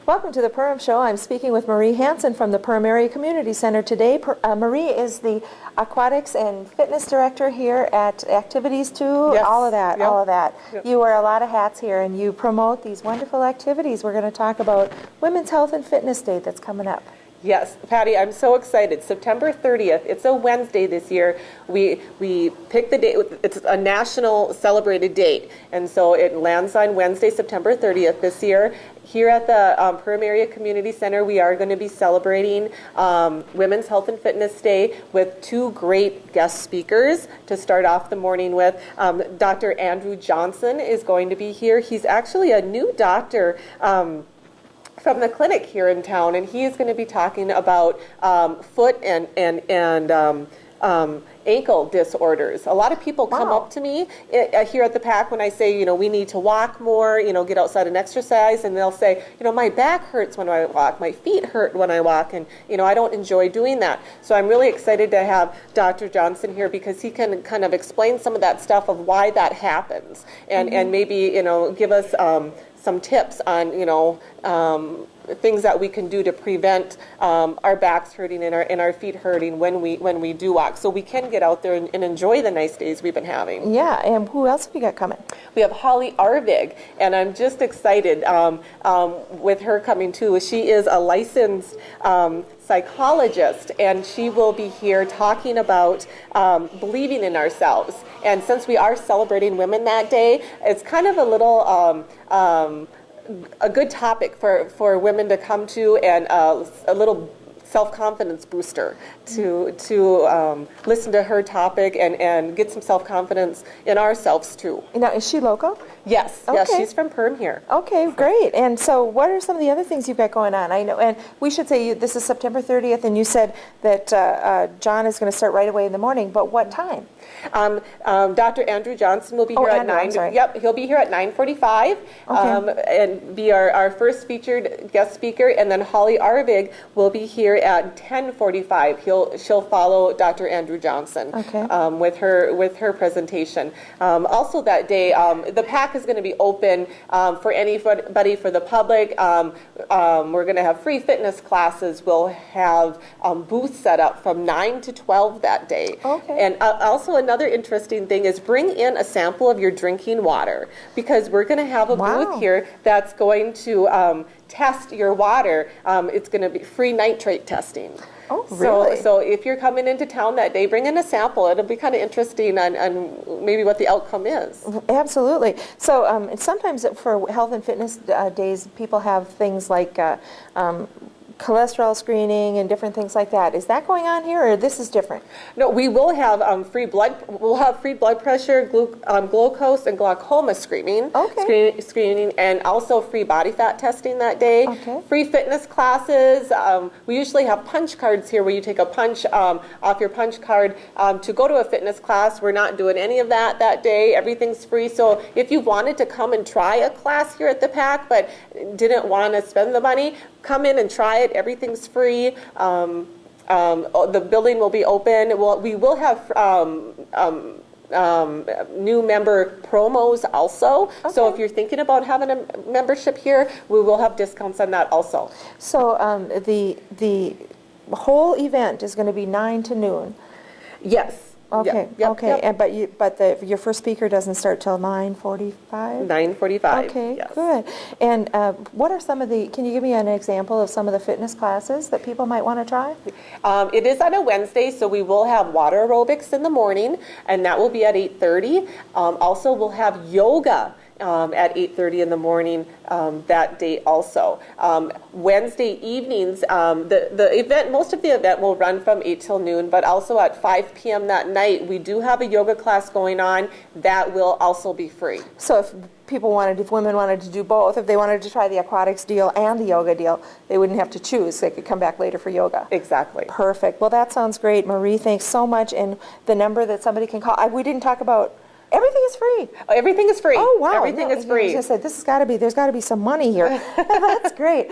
Welcome to the Perham Show. I'm speaking with Marie Hansen from the Perham Area Community Center today. Marie is the Aquatics and Fitness Director here at Activities too. Yes. All of that, Yep. all of that. Yep. You wear a lot of hats here and you promote these wonderful activities. We're going to talk about Women's Health and Fitness Day that's coming up. Yes, Patty, I'm so excited. September 30th, it's a Wednesday this year. We picked the date, it's a national celebrated date, and so it lands on Wednesday, September 30th this year. Here at the Perham Area Community Center, we are going to be celebrating Women's Health and Fitness Day with two great guest speakers to start off the morning with. Dr. Andrew Johnson is going to be here. He's actually a new doctor from the clinic here in town, and he is going to be talking about foot and ankle disorders. A lot of people come up to me here at the PAC when I say, you know, we need to walk more, you know, get outside and exercise, and they'll say, you know, my back hurts when I walk, my feet hurt when I walk, and, you know, I don't enjoy doing that. So I'm really excited to have Dr. Johnson here because he can kind of explain some of that stuff of why that happens, and maybe, you know, give us some tips on, you know, things that we can do to prevent our backs hurting and our feet hurting when we do walk, so we can get out there and enjoy the nice days we've been having. Yeah, and who else have you got coming? We have Holly Arvig, and I'm just excited with her coming too. She is a licensed psychologist, and she will be here talking about believing in ourselves. And since we are celebrating women that day, it's kind of a little a good topic for women to come to, and a little self-confidence booster to listen to her topic and get some self-confidence in ourselves too. Now, is she local? Yes, okay. Yes, she's from Perham here. Okay, great. And so what are some of the other things you've got going on? I know, and we should say this is September 30th, and you said that John is going to start right away in the morning, but what time? Dr. Andrew Johnson will be here at 9. Yep, he'll be here at 9:45, and be our first featured guest speaker. And then Holly Arvig will be here at 10:45. She'll follow Dr. Andrew Johnson with her presentation. Also that day, the PAC is going to be open for anybody, for the public. We're going to have free fitness classes. We'll have booths set up from 9 to 12 that day. Okay. And also another interesting thing is bring in a sample of your drinking water, because we're going to have a booth here that's going to test your water. It's going to be free nitrate testing. Oh, really? So if you're coming into town that day, bring in a sample. It'll be kind of interesting on maybe what the outcome is. Absolutely. So sometimes for health and fitness days, people have things like cholesterol screening and different things like that. Is that going on here, or this is different? No, we will have free blood. We'll have free blood pressure, glucose, and glaucoma screening. Okay. Screening, and also free body fat testing that day. Okay. Free fitness classes. We usually have punch cards here where you take a punch off your punch card to go to a fitness class. We're not doing any of that day. Everything's free. So if you wanted to come and try a class here at the PAC but didn't want to spend the money, come in and try it. Everything's free. The building will be open. We will have new member promos also. Okay. So if you're thinking about having a membership here, we will have discounts on that also. So the whole event is going to be 9 to noon. Yes. Okay. Yep. Okay. Yep. And your first speaker doesn't start till 9:45. 9:45. Okay. Yes. Good. And what are some of the? Can you give me an example of some of the fitness classes that people might want to try? It is on a Wednesday, so we will have water aerobics in the morning, and that will be at 8:30. Also, we'll have yoga at 8:30 in the morning that day also. Wednesday evenings, the event, most of the event will run from 8 till noon, but also at 5 p.m. that night, we do have a yoga class going on that will also be free. So if women wanted to do both, if they wanted to try the aquatics deal and the yoga deal, they wouldn't have to choose. They could come back later for yoga. Exactly. Perfect. Well, that sounds great. Marie, thanks so much. And the number that somebody can call, we didn't talk about Everything is free. Everything is free. Oh, wow. Everything is free. I said, there's got to be some money here. That's great.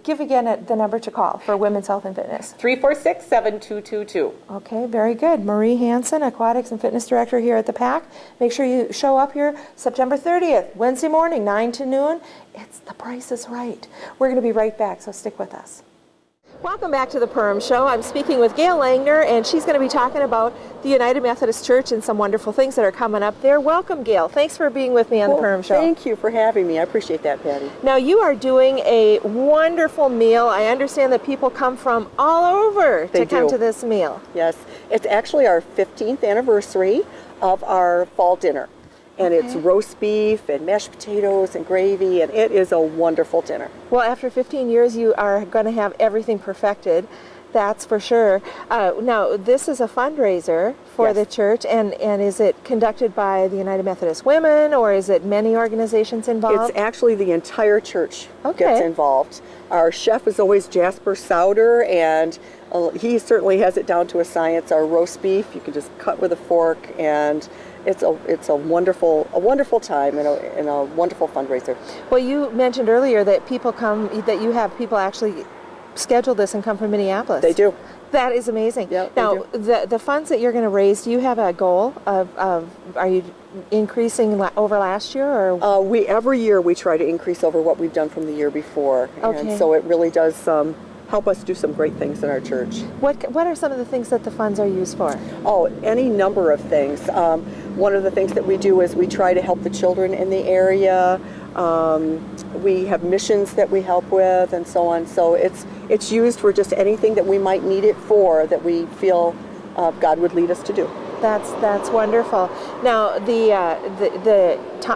Give again the number to call for Women's Health and Fitness. 346-7222. Okay, very good. Marie Hansen, Aquatics and Fitness Director here at the PAC. Make sure you show up here September 30th, Wednesday morning, 9 to noon. The price is right. We're going to be right back, so stick with us. Welcome back to the Perham Show. I'm speaking with Gail Langner, and she's going to be talking about the United Methodist Church and some wonderful things that are coming up there. Welcome, Gail. Thanks for being with me on the Perham Show. Thank you for having me. I appreciate that, Patty. Now, you are doing a wonderful meal. I understand that people come from all over to come to this meal. Yes. It's actually our 15th anniversary of our fall dinner. And it's roast beef and mashed potatoes and gravy, and it is a wonderful dinner. Well, after 15 years, you are going to have everything perfected. That's for sure. Now, this is a fundraiser for the church, and is it conducted by the United Methodist Women, or is it many organizations involved? It's actually the entire church gets involved. Our chef is always Jasper Souder, and he certainly has it down to a science. Our roast beef, you can just cut with a fork, and it's a wonderful time and a wonderful fundraiser. Well, you mentioned earlier that you have people actually schedule this and come from Minneapolis. They do. That is amazing. Yeah, now, the funds that you're going to raise, do you have a goal of are you increasing over last year, or? Every year we try to increase over what we've done from the year before, and so it really does help us do some great things in our church. What are some of the things that the funds are used for? Oh, any number of things. One of the things that we do is we try to help the children in the area. We have missions that we help with, and so on. So it's used for just anything that we might need it for, that we feel God would lead us to do. That's wonderful. Now,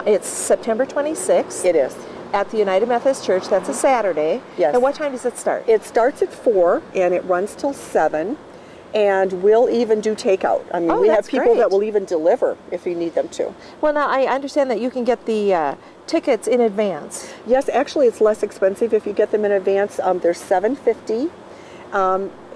it's September 26th. It is. At the United Methodist Church. That's a Saturday. Yes. And what time does it start? It starts at 4 and it runs till 7. And we'll even do takeout. I mean, we have people that will even deliver if you need them to. Well, now I understand that you can get the tickets in advance. Yes, actually, it's less expensive if you get them in advance. They're $7.50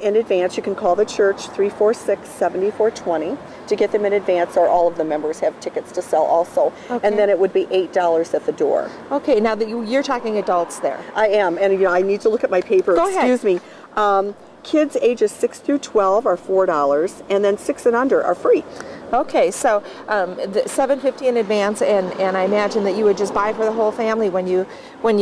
in advance. You can call the church 346-7420 to get them in advance, or all of the members have tickets to sell also. Okay. And then it would be $8 at the door. Okay, now that you're talking adults there. I am, and I need to look at my paper. Go ahead. Excuse me. Kids ages 6 through 12 are $4, and then 6 and under are free. Okay, so the $7.50 in advance, and I imagine that you would just buy for the whole family when you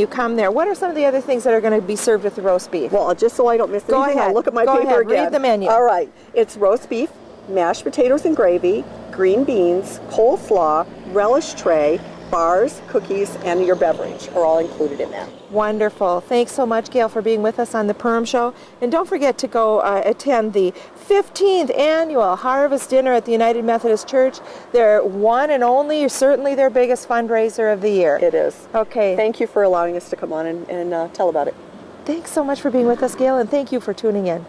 come there. What are some of the other things that are going to be served with the roast beef? Well, just so I don't miss anything, I'll look at my paper again. Read the menu. All right, it's roast beef, mashed potatoes and gravy, green beans, coleslaw, relish tray, bars, cookies, and your beverage are all included in that. Wonderful. Thanks so much, Gail, for being with us on the Perham Show. And don't forget to go attend the 15th annual Harvest Dinner at the United Methodist Church. Their one and only, certainly their biggest fundraiser of the year. It is. Okay. Thank you for allowing us to come on and tell about it. Thanks so much for being with us, Gail, and thank you for tuning in.